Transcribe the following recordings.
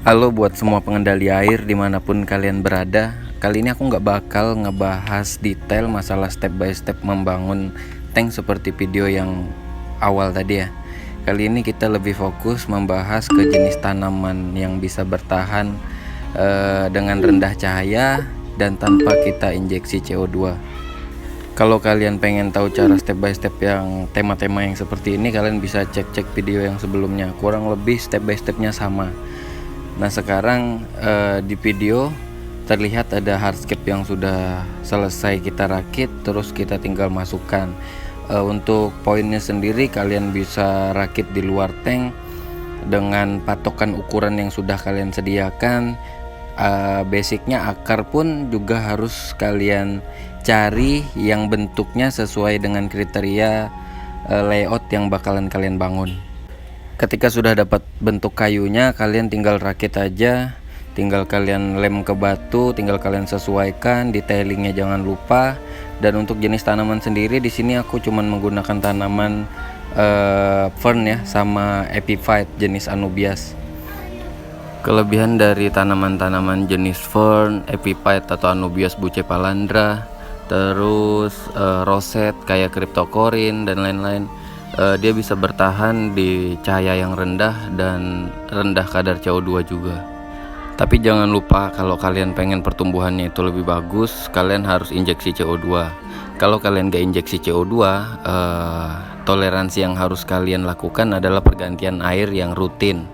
Halo buat semua pengendali air dimanapun kalian berada. Kali ini aku nggak bakal ngebahas detail masalah step by step membangun tank seperti video yang awal tadi ya. Kali ini kita lebih fokus membahas ke jenis tanaman yang bisa bertahan dengan rendah cahaya dan tanpa kita injeksi CO2. Kalau kalian pengen tahu cara step by step yang tema-tema yang seperti ini, kalian bisa cek video yang sebelumnya. Kurang lebih step by stepnya sama. Nah sekarang di video terlihat ada hardscape yang sudah selesai kita rakit, terus kita tinggal masukkan. Untuk poinnya sendiri kalian bisa rakit di luar tank dengan patokan ukuran yang sudah kalian sediakan. Basicnya akar pun juga harus kalian cari yang bentuknya sesuai dengan kriteria layout yang bakalan kalian bangun. Ketika sudah dapat bentuk kayunya, kalian tinggal rakit aja, tinggal kalian lem ke batu, tinggal kalian sesuaikan detailingnya, jangan lupa. Dan untuk jenis tanaman sendiri di sini aku cuman menggunakan tanaman fern ya, sama epiphyte jenis anubias. Kelebihan dari tanaman-tanaman jenis fern, epiphyte atau anubias bucepalandra, terus roset kayak cryptocorin dan lain-lain, dia bisa bertahan di cahaya yang rendah dan rendah kadar CO2 juga. Tapi jangan lupa kalau kalian pengen pertumbuhannya itu lebih bagus, kalian harus injeksi CO2. Kalau kalian gak injeksi CO2, toleransi yang harus kalian lakukan adalah pergantian air yang rutin.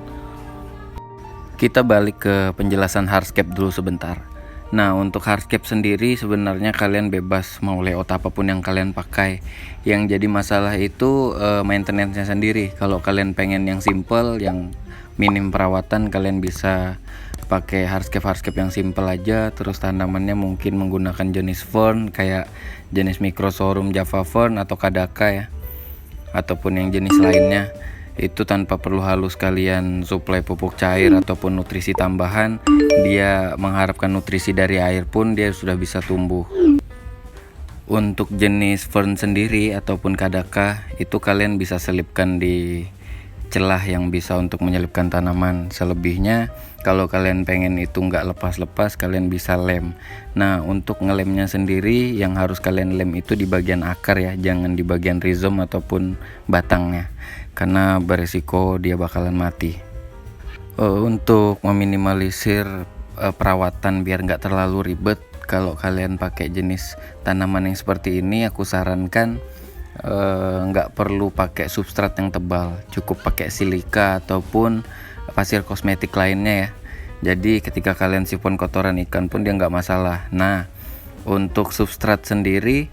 Kita balik ke penjelasan hardscape dulu sebentar. Nah untuk hardscape sendiri sebenarnya kalian bebas mau layout apapun yang kalian pakai. Yang jadi masalah itu maintenance-nya sendiri. Kalau kalian pengen yang simple, yang minim perawatan, kalian bisa pakai hardscape yang simple aja. Terus tanamannya mungkin menggunakan jenis fern kayak jenis microsorghum java fern atau kadaka ya, ataupun yang jenis lainnya. Itu tanpa perlu halus kalian suplai pupuk cair ataupun nutrisi tambahan, dia mengharapkan nutrisi dari air pun dia sudah bisa tumbuh. Untuk jenis fern sendiri ataupun kadaka itu kalian bisa selipkan di celah yang bisa untuk menyelipkan tanaman. Selebihnya kalau kalian pengen itu nggak lepas-lepas, kalian bisa lem. Nah untuk ngelemnya sendiri yang harus kalian lem itu di bagian akar ya, jangan di bagian rhizome ataupun batangnya, karena beresiko dia bakalan mati. Untuk meminimalisir perawatan biar nggak terlalu ribet, kalau kalian pakai jenis tanaman yang seperti ini, aku sarankan nggak perlu pakai substrat yang tebal, cukup pakai silika ataupun pasir kosmetik lainnya ya. Jadi ketika kalian sifon kotoran ikan pun dia nggak masalah. Nah untuk substrat sendiri,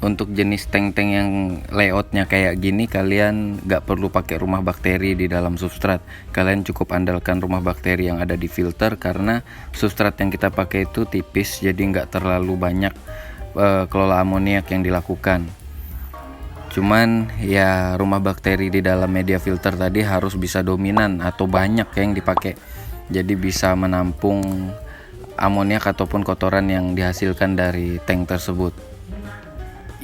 untuk jenis tank-tank yang layoutnya kayak gini, kalian nggak perlu pakai rumah bakteri di dalam substrat. Kalian cukup andalkan rumah bakteri yang ada di filter, karena substrat yang kita pakai itu tipis, jadi nggak terlalu banyak kelola amoniak yang dilakukan. Cuman ya rumah bakteri di dalam media filter tadi harus bisa dominan atau banyak yang dipakai, jadi bisa menampung amoniak ataupun kotoran yang dihasilkan dari tank tersebut.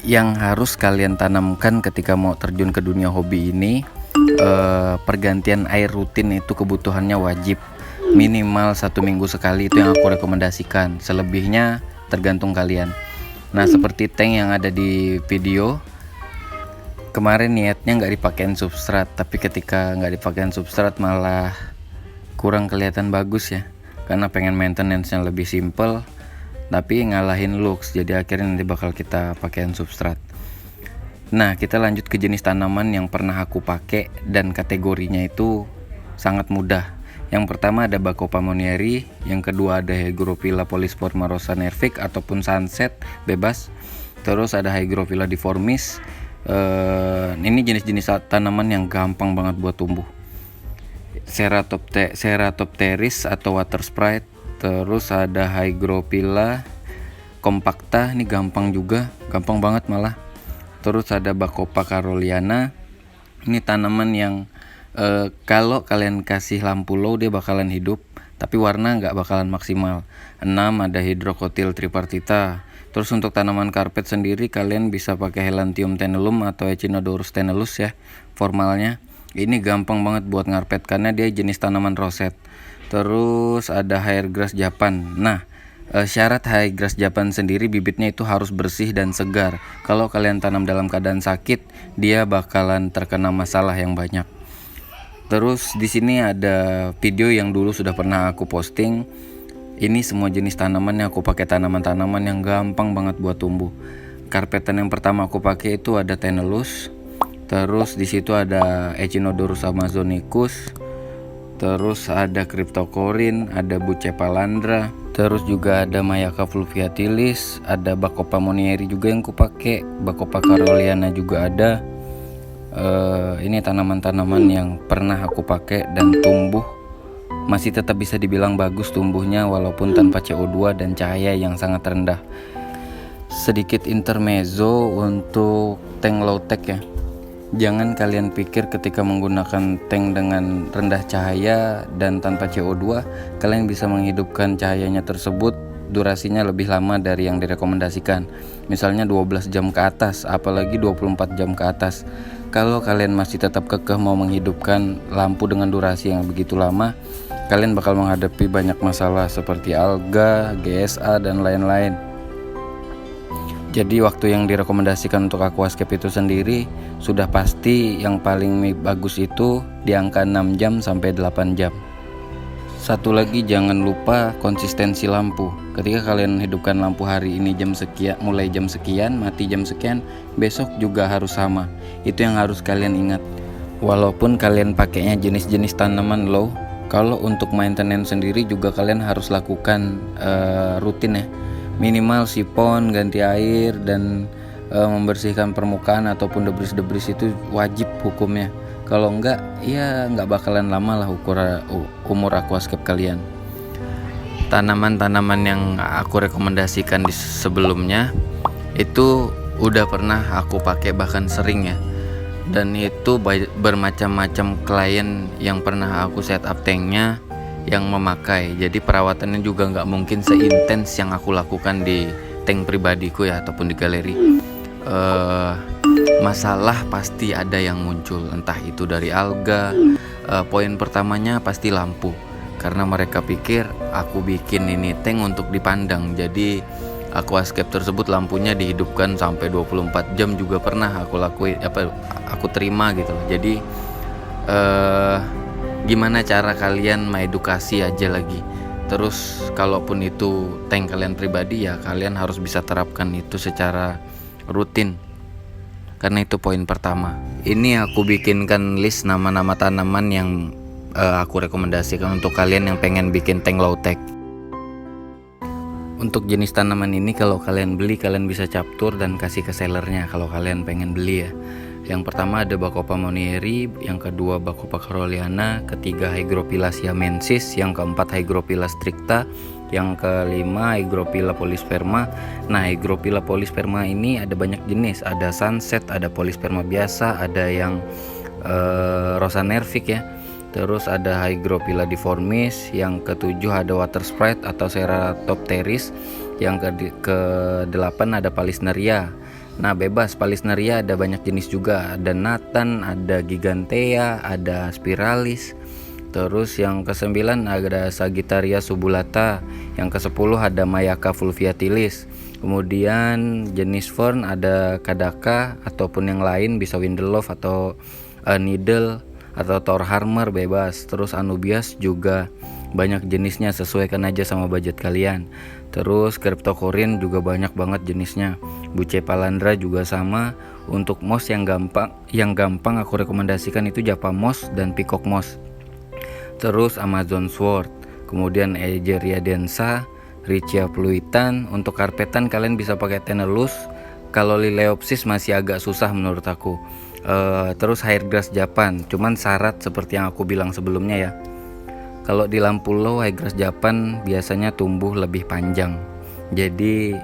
Yang harus kalian tanamkan ketika mau terjun ke dunia hobi ini, pergantian air rutin itu kebutuhannya wajib, minimal 1 minggu sekali, itu yang aku rekomendasikan. Selebihnya tergantung kalian. Nah seperti tank yang ada di video kemarin, niatnya nggak dipakein substrat, tapi ketika nggak dipakein substrat malah kurang kelihatan bagus ya, karena pengen maintenance-nya lebih simple tapi ngalahin looks, jadi akhirnya nanti bakal kita pakein substrat. Nah kita lanjut ke jenis tanaman yang pernah aku pakai dan kategorinya itu sangat mudah. Yang pertama ada Bacopa monnieri, yang kedua ada Hygrophila polyspermarosa nervic ataupun sunset bebas, terus ada Hygrophila deformis. Ini jenis-jenis tanaman yang gampang banget buat tumbuh. Ceratopteris atau water sprite, terus ada Hygrophila compacta, ini gampang juga, gampang banget malah. Terus ada Bacopa caroliana, ini tanaman yang kalau kalian kasih lampu low dia bakalan hidup, tapi warna nggak bakalan maksimal. 6 ada Hydrocotyl tripartita. Terus untuk tanaman karpet sendiri kalian bisa pakai Helantium tenellum atau Echinodorus tenellus ya formalnya. Ini gampang banget buat ngarpet karena dia jenis tanaman roset. Terus ada Hairgrass Japan. Nah, syarat Hairgrass Japan sendiri bibitnya itu harus bersih dan segar. Kalau kalian tanam dalam keadaan sakit, dia bakalan terkena masalah yang banyak. Terus di sini ada video yang dulu sudah pernah aku posting. Ini semua jenis tanaman yang aku pakai, tanaman-tanaman yang gampang banget buat tumbuh. Karpetan yang pertama aku pakai itu ada Tenellus. Terus di situ ada Echinodorus amazonicus. Terus ada Cryptocorin, ada Bucepalandra, terus juga ada Mayaka fluviatilis, ada Bacopa monieri juga yang kupakai, Bacopa caroliana juga ada. Ini tanaman-tanaman yang pernah aku pakai dan tumbuh masih tetap bisa dibilang bagus tumbuhnya walaupun tanpa CO2 dan cahaya yang sangat rendah. Sedikit intermezzo untuk tank low tech ya. Jangan kalian pikir ketika menggunakan tank dengan rendah cahaya dan tanpa CO2 kalian bisa menghidupkan cahayanya tersebut durasinya lebih lama dari yang direkomendasikan. Misalnya 12 jam ke atas, apalagi 24 jam ke atas. Kalau kalian masih tetap kekeh mau menghidupkan lampu dengan durasi yang begitu lama, kalian bakal menghadapi banyak masalah seperti alga, GSA, dan lain-lain. Jadi waktu yang direkomendasikan untuk aquascape itu sendiri sudah pasti yang paling bagus itu di angka 6 jam sampai 8 jam. Satu lagi, jangan lupa konsistensi lampu. Ketika kalian hidupkan lampu hari ini jam sekian, mulai jam sekian, mati jam sekian, besok juga harus sama. Itu yang harus kalian ingat. Walaupun kalian pakainya jenis-jenis tanaman low, kalau untuk maintenance sendiri juga kalian harus lakukan rutin ya. Minimal sipon, ganti air, dan membersihkan permukaan ataupun debris-debris itu wajib hukumnya. Kalau enggak, ya enggak bakalan lama lah umur aquascape kalian. Tanaman-tanaman yang aku rekomendasikan di sebelumnya itu udah pernah aku pakai, bahkan sering ya. Dan itu bermacam-macam klien yang pernah aku setup tanknya yang memakai. Jadi perawatannya juga nggak mungkin seintens yang aku lakukan di tank pribadiku ya ataupun di galeri. Masalah pasti ada yang muncul, entah itu dari alga. Poin pertamanya pasti lampu, karena mereka pikir aku bikin ini tank untuk dipandang. Jadi aquascape tersebut lampunya dihidupkan sampai 24 jam juga pernah aku terima gitu. Jadi gimana cara kalian mengedukasi aja lagi. Terus kalaupun itu tank kalian pribadi, ya kalian harus bisa terapkan itu secara rutin, karena itu poin pertama. Ini aku bikinkan list nama-nama tanaman yang aku rekomendasikan untuk kalian yang pengen bikin tank low tech. Untuk jenis tanaman ini kalau kalian beli, kalian bisa captur dan kasih ke sellernya kalau kalian pengen beli ya. Yang pertama ada Bacopa monieri, yang kedua Bacopa caroliana, ketiga Hygrophila siamensis, yang keempat Hygrophila stricta, yang kelima Hygrophila polysperma. Nah, Hygrophila polysperma ini ada banyak jenis, ada sunset, ada polysperma biasa, ada yang rosa nervik ya. Terus ada Hygrophila deformis, yang ketujuh ada water sprite atau Ceratopteris, yang ke-8 ada Palisneria. Nah, bebas Palisneria ada banyak jenis juga, ada Nathan, ada Gigantea, ada Spiralis. Terus yang ke-9 ada Sagittaria subulata, yang ke-10 ada Mayaka fluviatilis. Kemudian jenis fern ada Kadaka ataupun yang lain, bisa Windelove atau Needle atau Thorharmer, bebas. Terus Anubias juga banyak jenisnya, sesuaikan aja sama budget kalian. Terus Cryptocorin juga banyak banget jenisnya. Bucepalandra juga sama. Untuk moss yang gampang aku rekomendasikan itu Japa moss dan Peacock moss. Terus Amazon sword, kemudian Egeria densa, Riccia fluitan. Untuk karpetan kalian bisa pakai Tenellus. Kalau Lileopsis masih agak susah menurut aku. Terus Hairgrass Japan, cuman syarat seperti yang aku bilang sebelumnya ya. Kalau di lampu low, Hairgrass Japan biasanya tumbuh lebih panjang. Jadi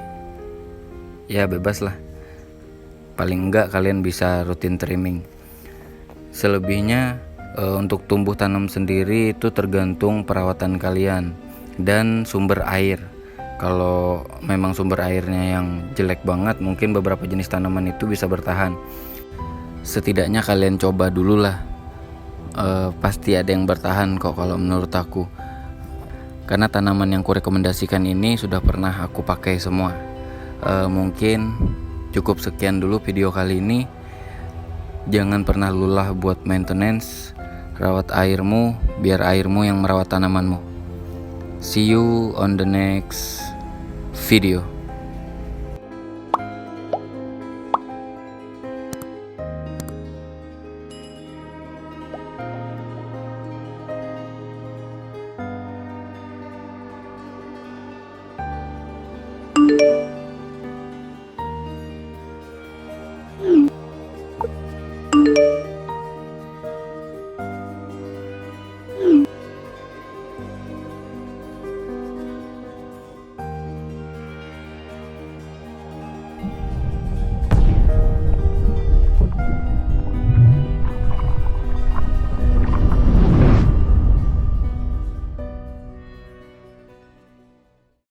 ya bebas lah. Paling enggak kalian bisa rutin trimming. Selebihnya untuk tumbuh tanam sendiri itu tergantung perawatan kalian dan sumber air. Kalau memang sumber airnya yang jelek banget, mungkin beberapa jenis tanaman itu bisa bertahan. Setidaknya kalian coba dulu lah. Pasti ada yang bertahan kok kalau menurut aku. karena tanaman yang kurekomendasikan ini sudah pernah aku pakai semua. Mungkin cukup sekian dulu video kali ini. Jangan pernah lelah buat maintenance, rawat airmu biar airmu yang merawat tanamanmu. See you on the next video.